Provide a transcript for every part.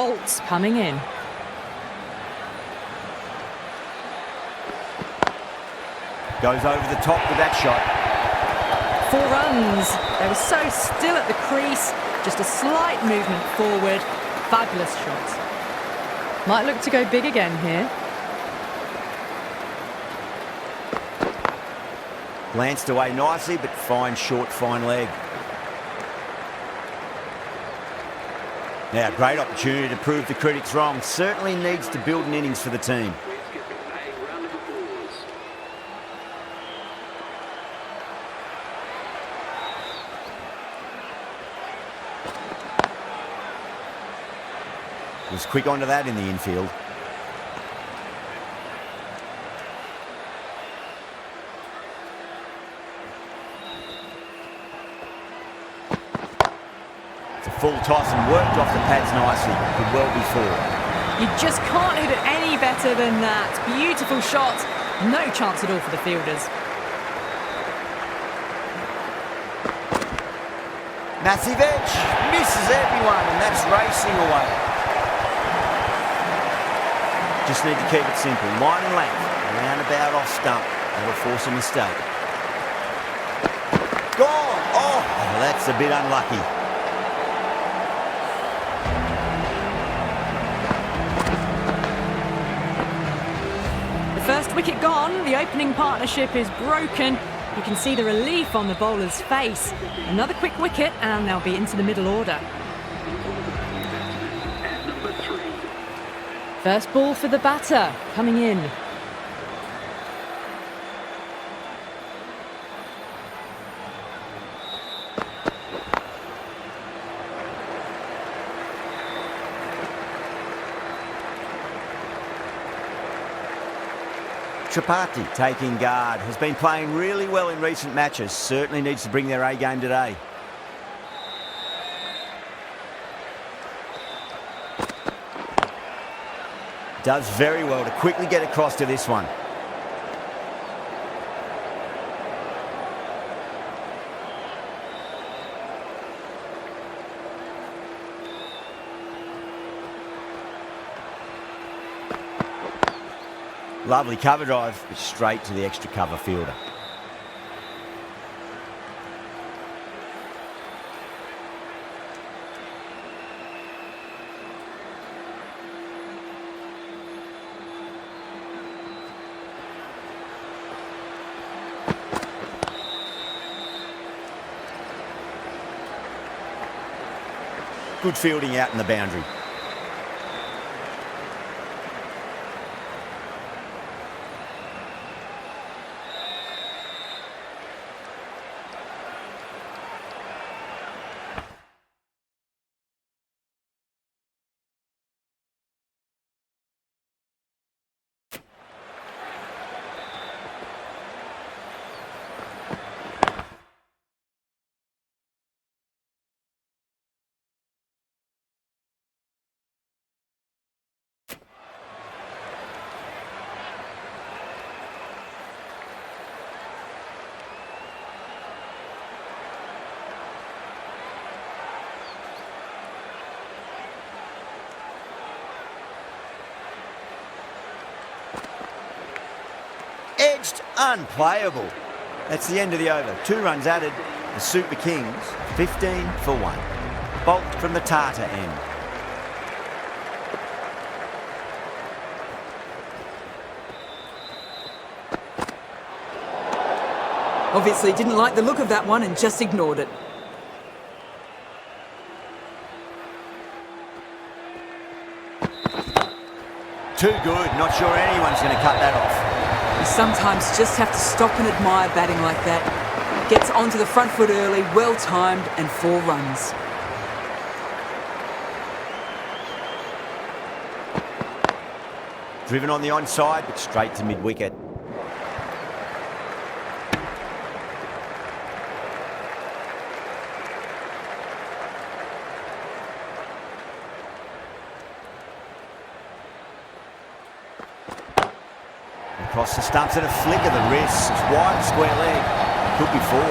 Bolts coming in. Goes over the top with that shot. 4 runs. They were so still at the crease. Just a slight movement forward. Fabulous shot. Might look to go big again here. Glanced away nicely, but fine short, fine leg. Now, great opportunity to prove the critics wrong. Certainly needs to build an innings for the team. Was quick onto that in the infield. It's a full toss and worked off the pads nicely. Could well be 4. You just can't hit it any better than that. Beautiful shot. No chance at all for the fielders. Massive edge. Misses everyone, and that's racing away. Just need to keep it simple. Line and length. Roundabout off stump. That'll force a mistake. Gone! Oh, that's a bit unlucky. The first wicket gone. The opening partnership is broken. You can see the relief on the bowler's face. Another quick wicket and they'll be into the middle order. First ball for the batter, coming in. Tripathi taking guard. Has been playing really well in recent matches. Certainly needs to bring their A game today. Does very well to quickly get across to this one. Lovely cover drive, but straight to the extra cover fielder. Good fielding out in the boundary. Edged, unplayable. That's the end of the over. 2 runs added. The Super Kings, 15 for 1. Bolt from the Tata end. Obviously didn't like the look of that one and just ignored it. Too good. Not sure anyone's going to cut that off. You sometimes just have to stop and admire batting like that. Gets onto the front foot early, well timed, and 4 runs. Driven on the onside, but straight to mid-wicket. Across the stumps and a flick of the wrist. Wide square leg. Could be 4.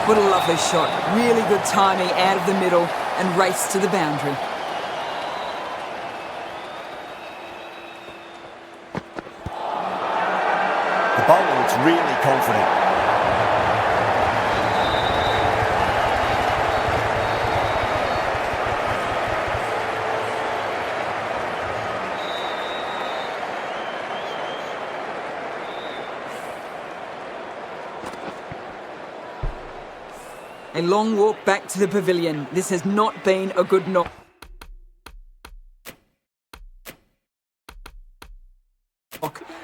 What a lovely shot. Really good timing out of the middle and race to the boundary. bowler looks really confident. A long walk back to the pavilion. This has not been a good knock.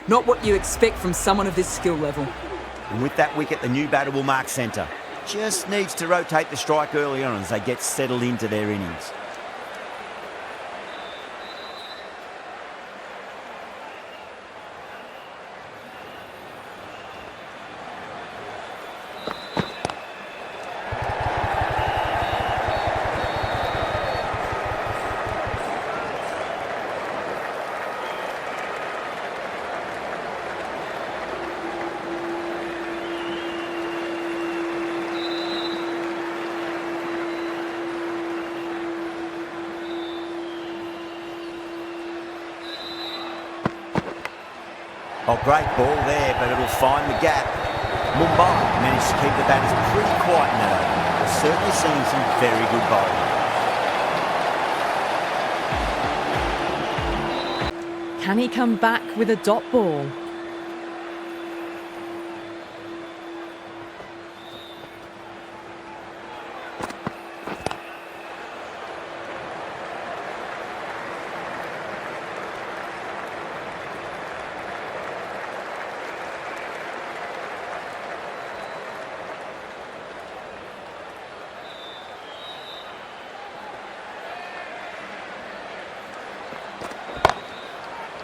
Not what you expect from someone of this skill level. And with that wicket, the new batter will mark centre. Just needs to rotate the strike early on as they get settled into their innings. Oh, great ball there, but it'll find the gap. Mumbai managed to keep the batters pretty quiet in that over. They're certainly seeing some very good bowling. Can he come back with a dot ball?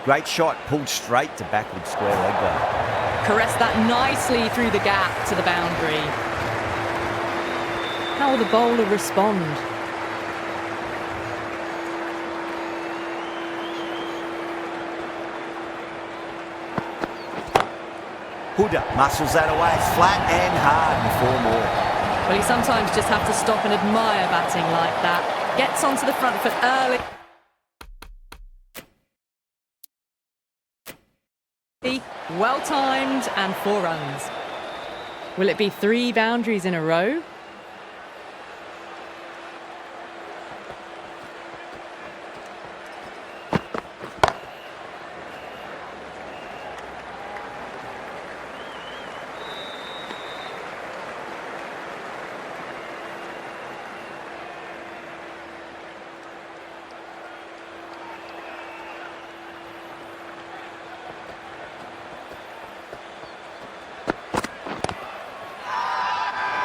Great shot, pulled straight to backward square leg though. Caressed that nicely through the gap to the boundary. How will the bowler respond? Huda muscles that away, flat and hard, and 4 more. Well, you sometimes just have to stop and admire batting like that. Gets onto the front foot early. Well timed and 4 runs. Will it be 3 boundaries in a row?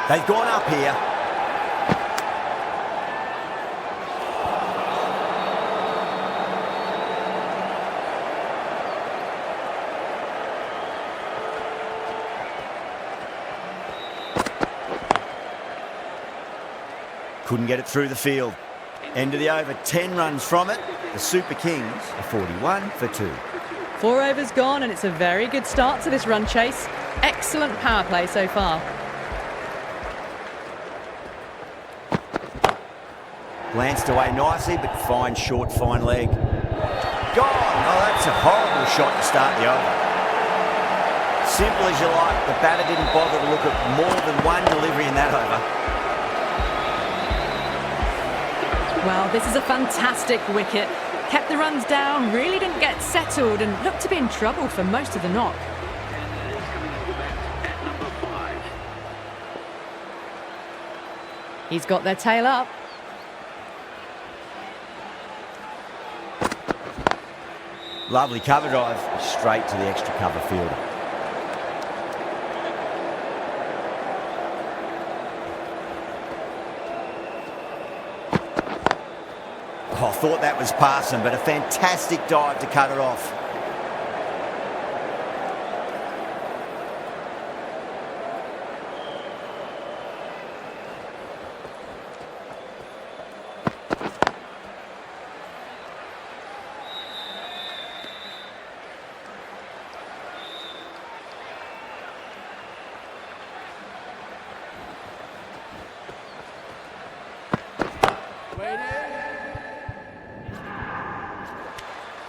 They've gone up here. Couldn't get it through the field. End of the over, 10 runs from it. The Super Kings are 41 for 2. 4 overs gone, and it's a very good start to this run chase. Excellent power play so far. Glanced away nicely, but fine short, fine leg. Gone! Oh, that's a horrible shot to start the over. Simple as you like, the batter didn't bother to look at more than one delivery in that over. Well, this is a fantastic wicket. Kept the runs down, really didn't get settled, and looked to be in trouble for most of the knock. He's got their tail up. Lovely cover drive, straight to the extra cover fielder. Oh, I thought that was passing, but a fantastic dive to cut it off.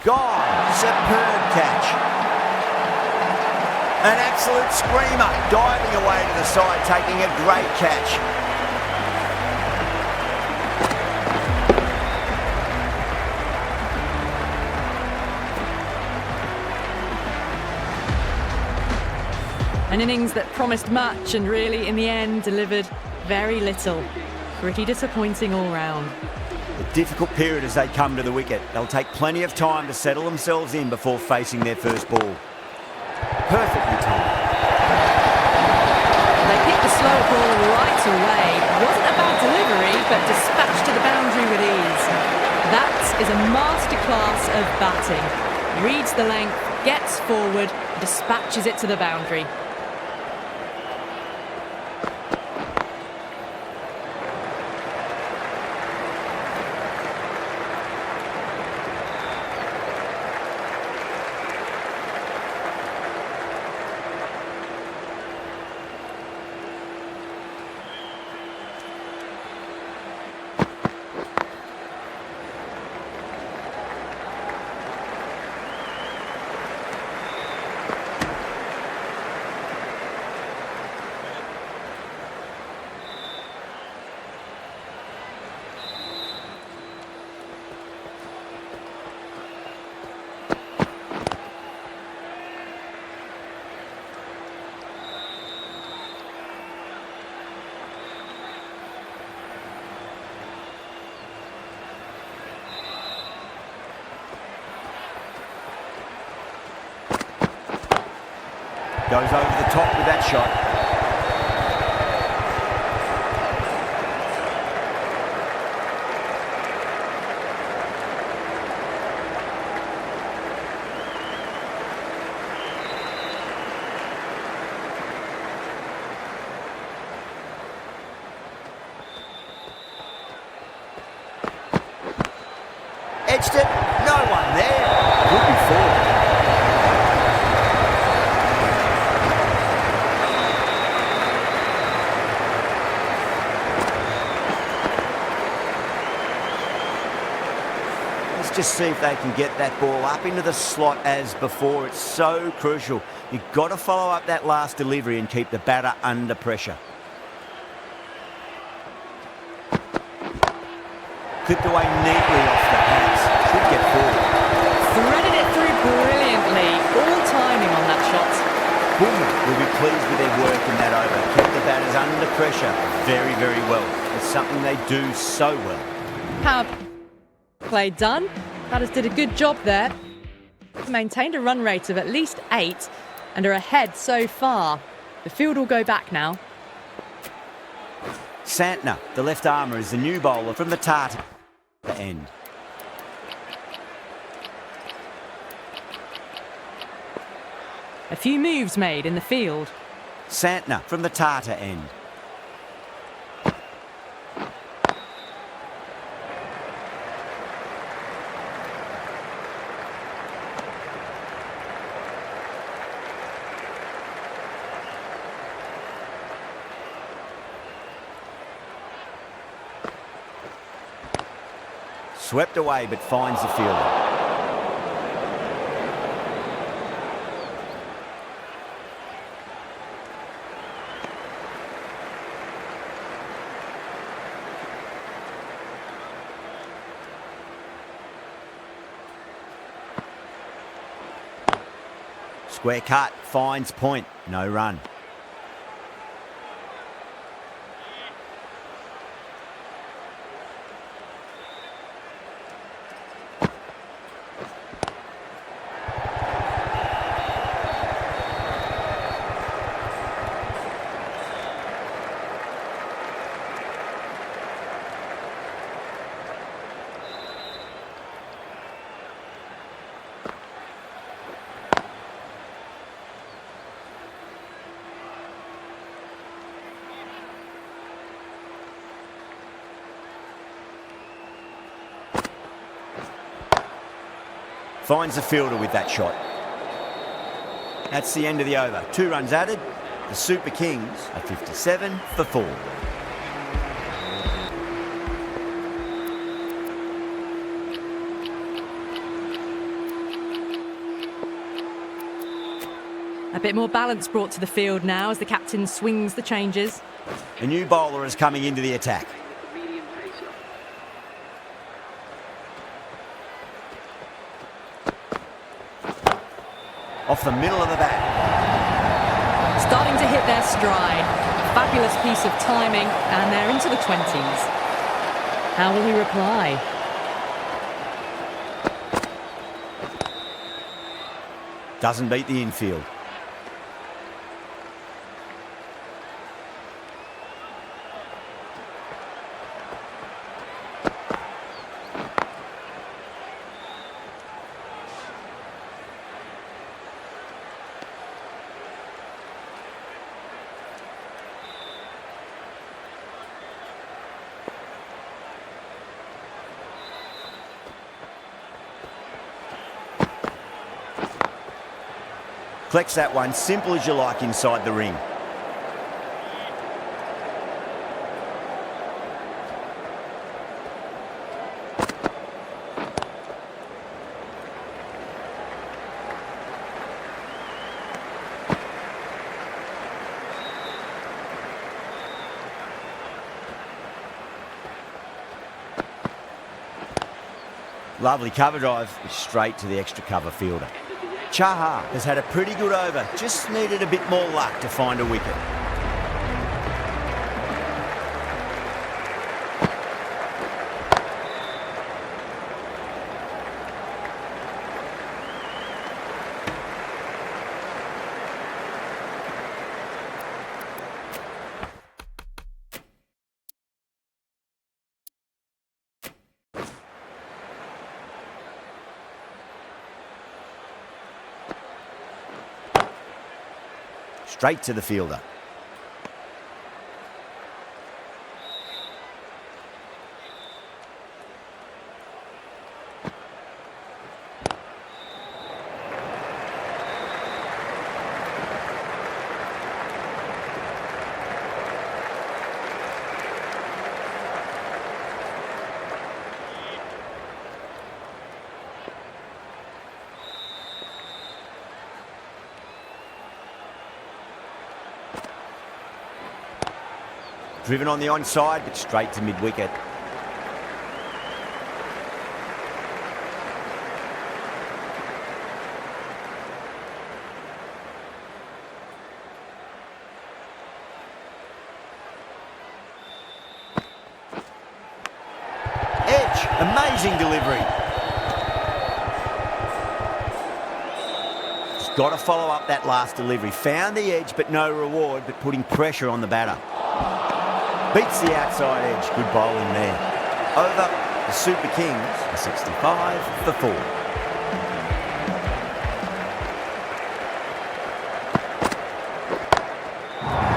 Gone. Superb catch. An absolute screamer, diving away to the side, taking a great catch. An innings that promised much and really, in the end, delivered very little. Pretty disappointing all round. A difficult period as they come to the wicket. They'll take plenty of time to settle themselves in before facing their first ball. Perfectly timed. They picked the slow ball right away. Wasn't a bad delivery, but dispatched to the boundary with ease. That is a masterclass of batting. Reads the length, gets forward, dispatches it to the boundary. Goes over the top with that shot. Edged it. No one there. Could be forward. Just see if they can get that ball up into the slot as before. It's so crucial. You've got to follow up that last delivery and keep the batter under pressure. Clipped away neatly off the pads. Should get forward. Threaded it through brilliantly. All timing on that shot. Bournemouth will be pleased with their work in that over. Kept the batters under pressure very, very well. It's something they do so well. Power play done. Batters did a good job there. Maintained a run rate of at least 8 and are ahead so far. The field will go back now. Santner, the left armour, is the new bowler from the Tartar end. A few moves made in the field. Santner from the Tartar end. Swept away but finds the fielder. Square cut, finds point, no run. Finds the fielder with that shot. That's the end of the over. 2 runs added. The Super Kings are 57 for 4. A bit more balance brought to the field now as the captain swings the changes. A new bowler is coming into the attack. Off the middle of the bat. Starting to hit their stride. Fabulous piece of timing, and they're into the 20s. How will he reply? Doesn't beat the infield. Collects that one, simple as you like, inside the ring. Lovely cover drive, straight to the extra cover fielder. Chaha has had a pretty good over, just needed a bit more luck to find a wicket. Straight to the fielder. Driven on the onside, but straight to mid-wicket. Edge, amazing delivery. Just got to follow up that last delivery. Found the edge, but no reward, but putting pressure on the batter. Beats the outside edge. Good bowling there. Over the Super Kings, a 65 for 4.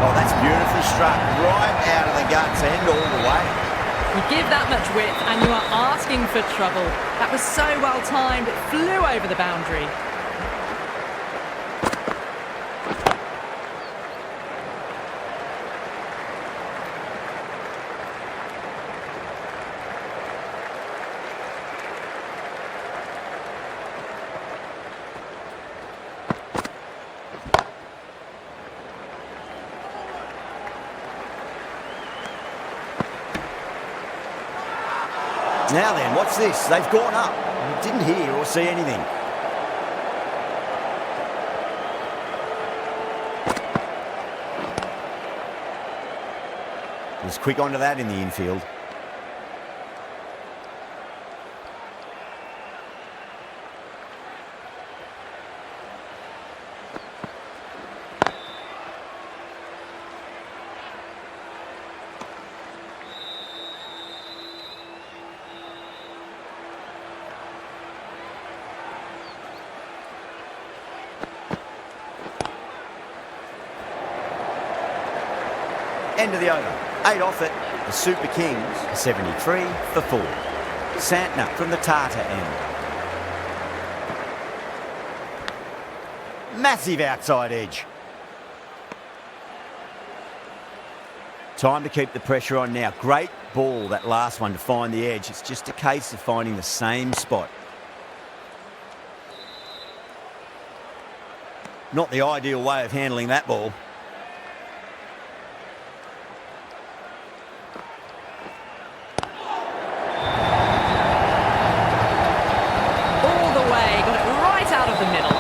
Oh, that's beautifully struck. Right out of the guts and all the way. You give that much width and you are asking for trouble. That was so well timed, it flew over the boundary. Now then, what's this? They've gone up. Didn't hear or see anything. Was quick onto that in the infield. End of the over. 8 off it. The Super Kings, 73 for 4. Santner from the Tata end. Massive outside edge. Time to keep the pressure on now. Great ball, that last one, to find the edge. It's just a case of finding the same spot. Not the ideal way of handling that ball. All the way, got it right out of the middle.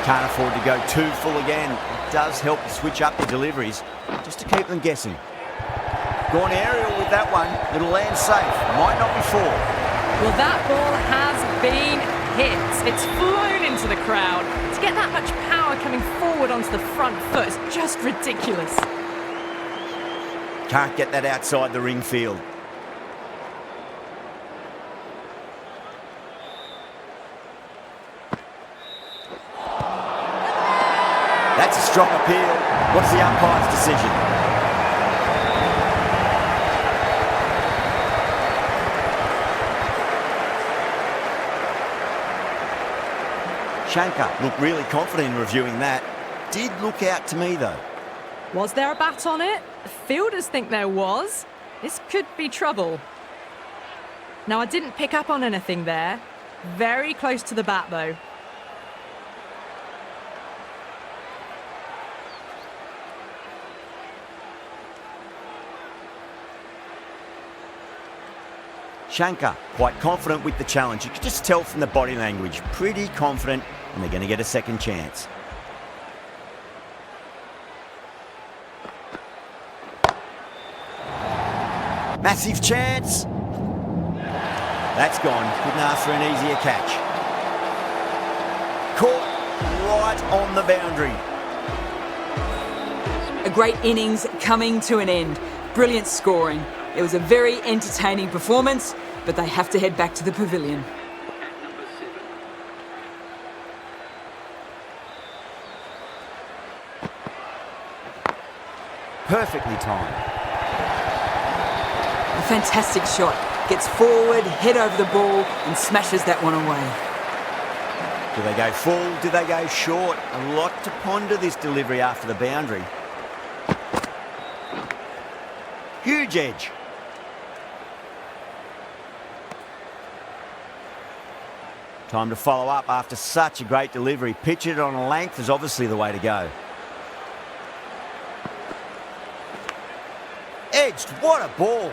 Can't afford to go too full again. It does help to switch up the deliveries, just to keep them guessing. Gone aerial with that one. It'll land safe. Might not be four. Well, that ball has been hit. It's flown into the crowd. To get that much power coming forward onto the front foot is just ridiculous. Can't get that outside the ring field. That's a strong appeal. What's the umpire's decision? Shankar looked really confident in reviewing that. Did look out to me though. Was there a bat on it? Fielders think there was. This could be trouble. Now, I didn't pick up on anything there. Very close to the bat though. Shankar, quite confident with the challenge. You could just tell from the body language. Pretty confident, and they're going to get a second chance. Massive chance. That's gone. Couldn't ask for an easier catch. Caught right on the boundary. A great innings coming to an end. Brilliant scoring. It was a very entertaining performance, but they have to head back to the pavilion. Perfectly timed. A fantastic shot. Gets forward, head over the ball, and smashes that one away. Do they go full? Do they go short? A lot to ponder this delivery after the boundary. Huge edge. Time to follow up after such a great delivery. Pitch it on a length is obviously the way to go. Edged, what a ball.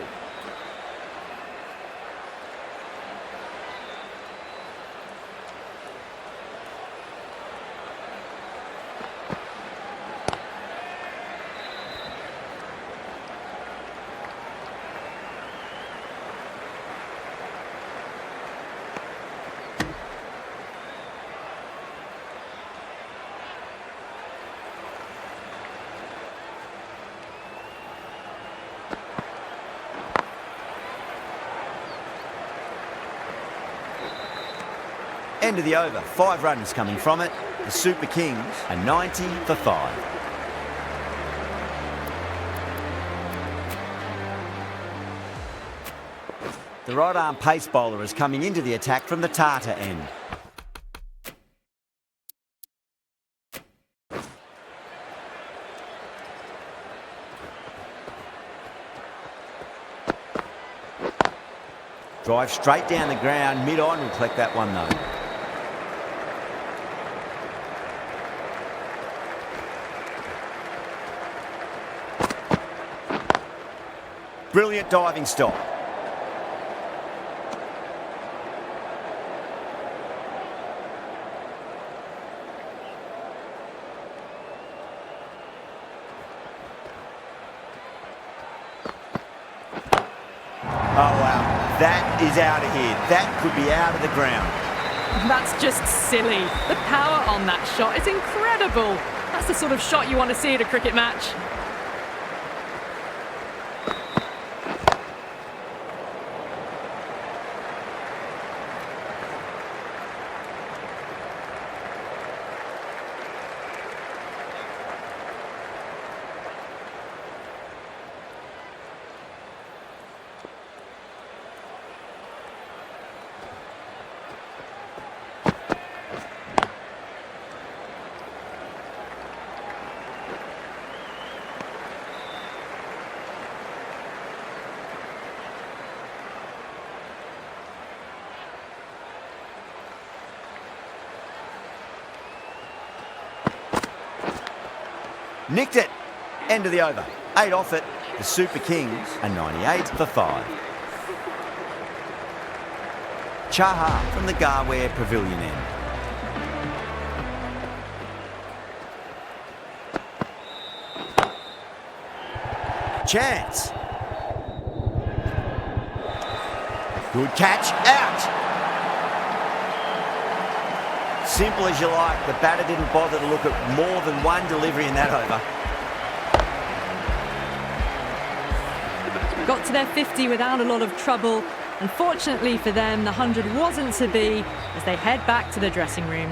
End of the over, 5 runs coming from it. The Super Kings are 90 for 5. The right arm pace bowler is coming into the attack from the Tata end. Drive straight down the ground, mid-on will collect that one though. Brilliant diving stop. Oh wow, that is out of here. That could be out of the ground. That's just silly. The power on that shot is incredible. That's the sort of shot you want to see at a cricket match. Nicked it. End of the over. 8 off it. The Super Kings are 98 for 5. Chaha from the Garware Pavilion end. Chance. Good catch. Out. Simple as you like. The batter didn't bother to look at more than one delivery in that over. Got to their 50 without a lot of trouble. Unfortunately for them, the 100 wasn't to be as they head back to the dressing room.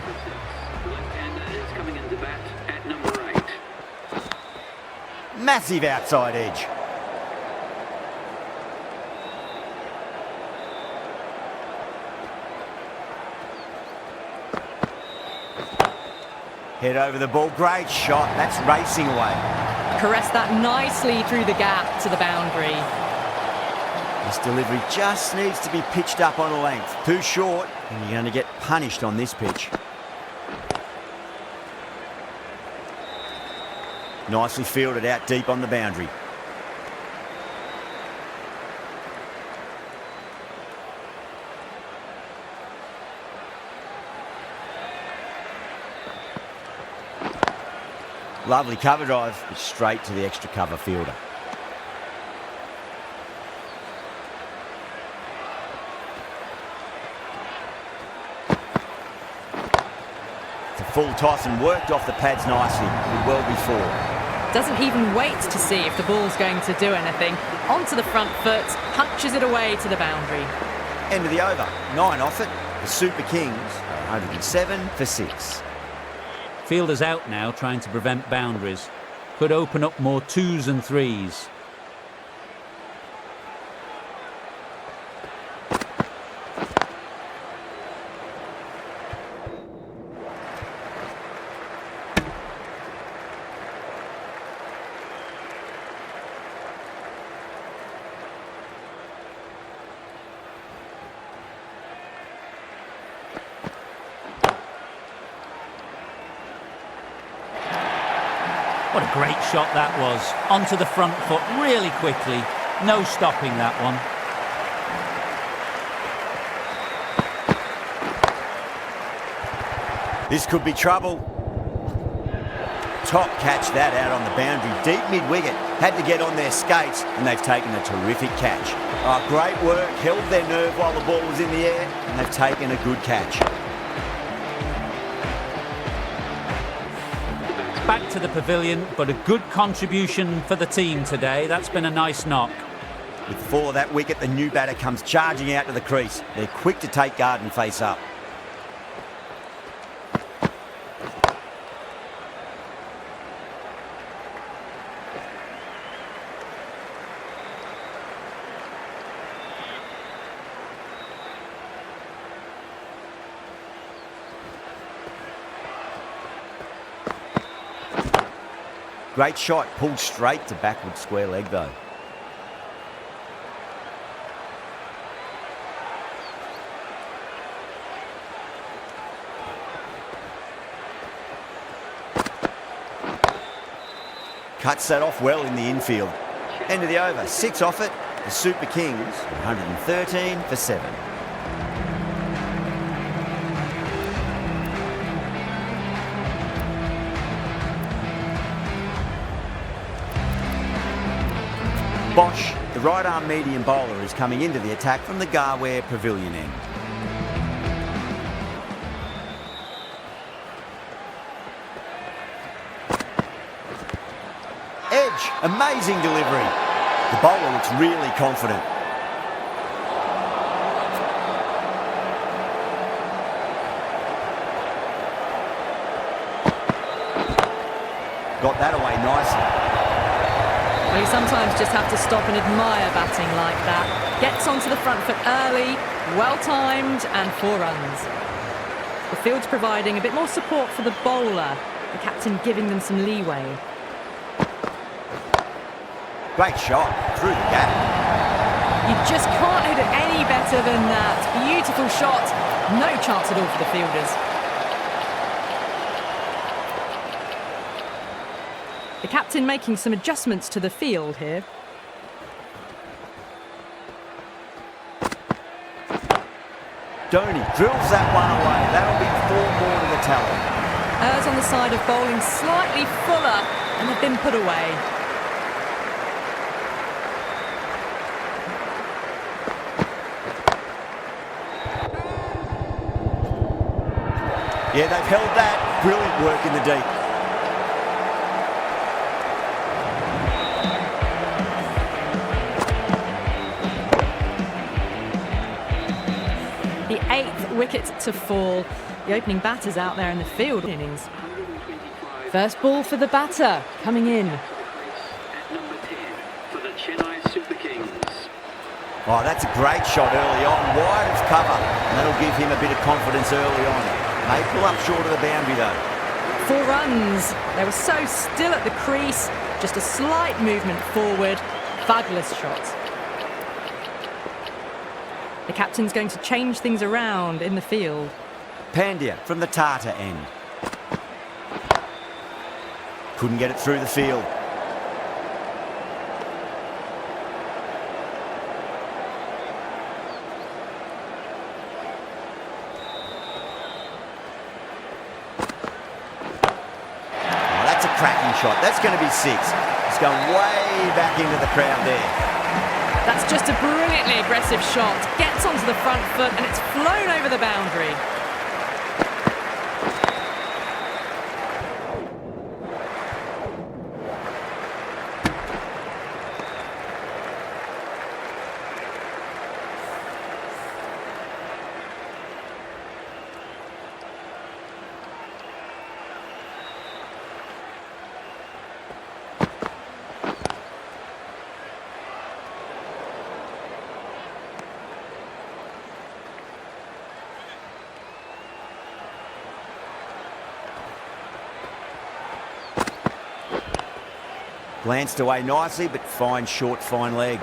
Left-hander is coming into bat at number 8. Massive outside edge. Head over the ball. Great shot. That's racing away. Caressed that nicely through the gap to the boundary. This delivery just needs to be pitched up on a length. Too short, and you're going to get punished on this pitch. Nicely fielded out deep on the boundary. Lovely cover drive, straight to the extra cover fielder. It's a full toss and worked off the pads nicely, well before. Doesn't even wait to see if the ball's going to do anything. Onto the front foot, punches it away to the boundary. End of the over, 9 off it. The Super Kings are 107 for 6. Fielders out now trying to prevent boundaries. Could open up more 2s and 3s. What a great shot that was. Onto the front foot really quickly. No stopping that one. This could be trouble. Top catch that out on the boundary. Deep mid-wicket. Had to get on their skates, and they've taken a terrific catch. Oh, great work. Held their nerve while the ball was in the air, and they've taken a good catch. Back to the pavilion, but a good contribution for the team today. That's been a nice knock. With 4 of that wicket, the new batter comes charging out to the crease. They're quick to take guard and face up. Great shot, pulled straight to backward square leg though. Cuts that off well in the infield. End of the over, 6 off it. The Super Kings, 113 for 7. Bosch, the right-arm medium bowler, is coming into the attack from the Garware Pavilion end. Edge, amazing delivery. The bowler looks really confident. Got that away nicely. Well, you sometimes just have to stop and admire batting like that. Gets onto the front foot early, well-timed, and 4 runs. The field's providing a bit more support for the bowler, the captain giving them some leeway. Great shot, through the gap. You just can't hit it any better than that. Beautiful shot, no chance at all for the fielders. The captain making some adjustments to the field here. Donny drills that one away. That'll be 4 more to the tally. Errs on the side of bowling slightly fuller and have been put away. Yeah, they've held that. Brilliant work in the deep. The 8th wicket to fall. The opening batter's out there in the field innings. First ball for the batter, coming in. At number 10 for the Chennai Super Kings. Oh, that's a great shot early on. Wide of cover. And that'll give him a bit of confidence early on. May pull up short of the boundary though. 4 runs. They were so still at the crease. Just a slight movement forward. Fabulous shot. The captain's going to change things around in the field. Pandya from the Tata end. Couldn't get it through the field. Oh, that's a cracking shot. That's going to be 6. It's going way back into the crowd there. That's just a brilliantly aggressive shot. Gets onto the front foot and it's flown over the boundary. Glanced away nicely, but fine short, fine leg.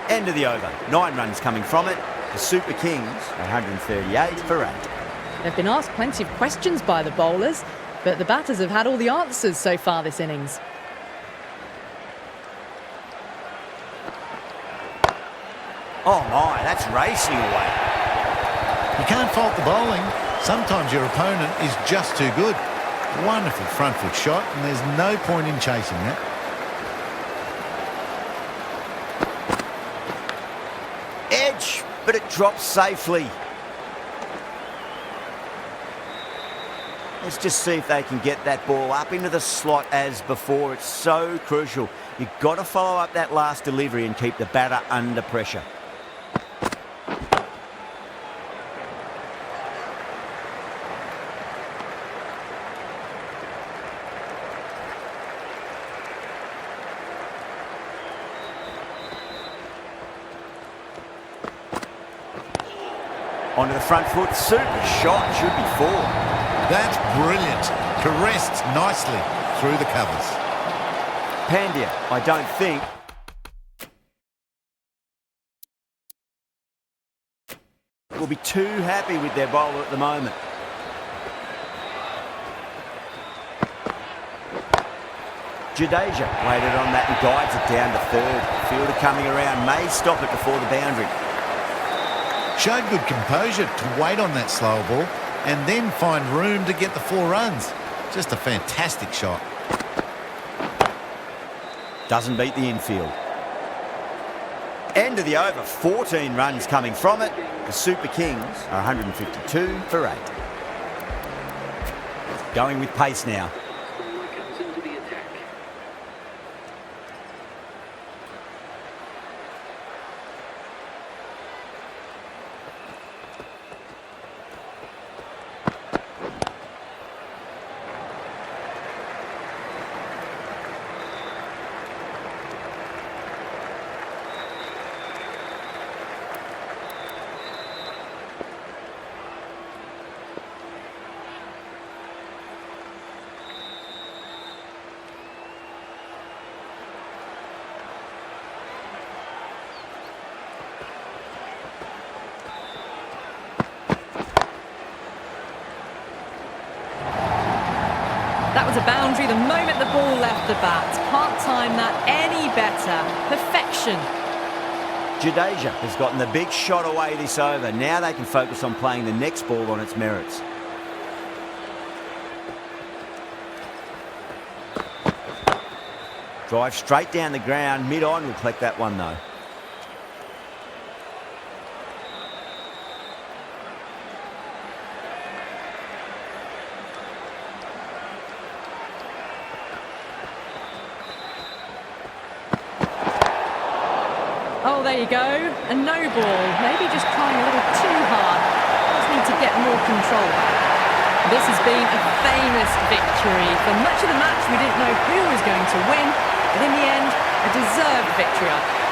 End of the over. 9 runs coming from it. The Super Kings, 138 for 8. They've been asked plenty of questions by the bowlers, but the batters have had all the answers so far this innings. Oh my, that's racing away. You can't fault the bowling. Sometimes your opponent is just too good. Wonderful front foot shot, and there's no point in chasing that. Edge, but it drops safely. Let's just see if they can get that ball up into the slot as before. It's so crucial. You've got to follow up that last delivery and keep the batter under pressure. Onto the front foot, super shot, should be 4. That's brilliant. Caressed nicely through the covers. Pandya, I don't think. Will be too happy with their bowler at the moment. Jadeja waited on that and guides it down to 3rd. Fielder coming around, may stop it before the boundary. Showed good composure to wait on that slower ball and then find room to get the 4 runs. Just a fantastic shot. Doesn't beat the infield. End of the over, 14 runs coming from it. The Super Kings are 152 for 8. Going with pace now. Bowler comes into the attack. That was a boundary the moment the ball left the bat. Can't time that any better. Perfection. Jadeja has gotten the big shot away this over. Now they can focus on playing the next ball on its merits. Drive straight down the ground. Mid-on will collect that one though. Oh, there you go. A no ball. Maybe just trying a little too hard. Just need to get more control back. This has been a famous victory. For much of the match, we didn't know who was going to win, but in the end, a deserved victory, I